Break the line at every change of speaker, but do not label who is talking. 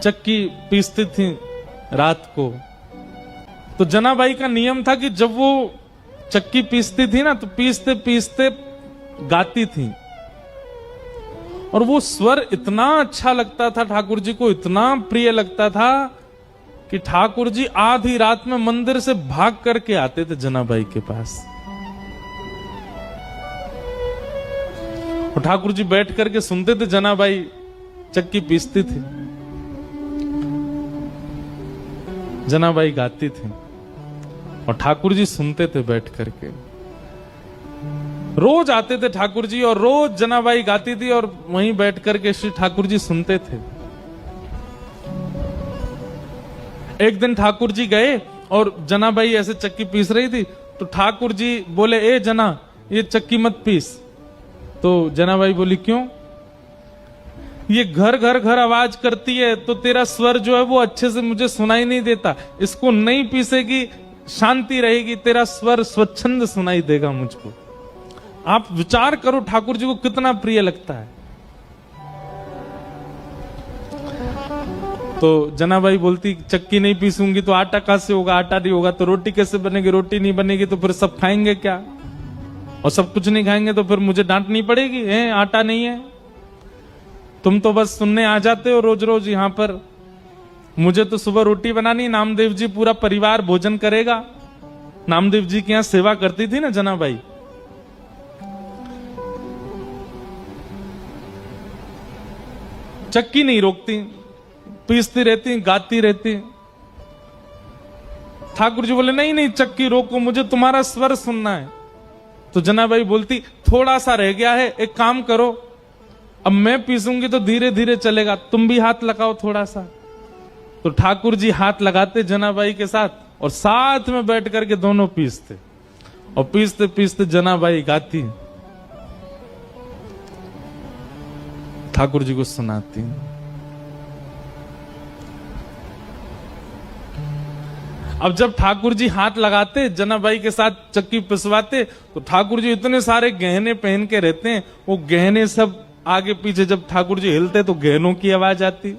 चक्की पीसती थी रात को। तो जनाबाई का नियम था कि जब वो चक्की पीसती थी ना तो पीसते पीसते गाती थी, और वो स्वर इतना अच्छा लगता था ठाकुर जी को, इतना प्रिय लगता था कि ठाकुर जी आधी रात में मंदिर से भाग करके आते थे जनाबाई के पास। और ठाकुर जी बैठ करके सुनते थे, जनाबाई चक्की पीसती थी, जनाबाई गाती थी, और ठाकुर जी सुनते थे बैठ करके। रोज आते थे ठाकुर जी और रोज जनाबाई गाती थी और वहीं बैठ करके श्री ठाकुर जी सुनते थे। एक दिन ठाकुर जी गए और जनाबाई ऐसे चक्की पीस रही थी, तो ठाकुर जी बोले, ए जना, ये चक्की मत पीस। तो जनाबाई बोली, क्यों? ये घर घर घर आवाज करती है, तो तेरा स्वर जो है वो अच्छे से मुझे सुनाई नहीं देता, इसको नहीं पीसेगी शांति रहेगी, तेरा स्वर स्वच्छंद सुनाई देगा मुझको। आप विचार करो ठाकुर जी को कितना प्रिय लगता है। तो जनाबाई बोलती, चक्की नहीं पीसूंगी तो आटा कहां से होगा, आटा नहीं होगा तो रोटी कैसे बनेगी, रोटी नहीं बनेगी तो फिर सब खाएंगे क्या, और सब कुछ नहीं खाएंगे तो फिर मुझे डांटनी पड़ेगी, है आटा नहीं है। तुम तो बस सुनने आ जाते हो रोज रोज यहां पर, मुझे तो सुबह रोटी बनानी, नामदेव जी पूरा परिवार भोजन करेगा। नामदेव जी के यहां सेवा करती थी ना जनाबाई। चक्की नहीं रोकती, पीसती रहती, गाती रहती। ठाकुर जी बोले, नहीं नहीं चक्की रोको, मुझे तुम्हारा स्वर सुनना है। तो जनाबाई बोलती, थोड़ा सा रह गया है, एक काम करो, अब मैं पीसूंगी तो धीरे धीरे चलेगा, तुम भी हाथ लगाओ थोड़ा सा। तो ठाकुर जी हाथ लगाते जनाबाई के साथ, और साथ में बैठ करके दोनों पीसते, और पीसते पीसते जनाबाई गाती, ठाकुर जी को सुनाती। अब जब ठाकुर जी हाथ लगाते जनाबाई के साथ चक्की पिसवाते, तो ठाकुर जी इतने सारे गहने पहन के रहते हैं, वो गहने सब आगे पीछे जब ठाकुर जी हिलते तो गहनों की आवाज आती।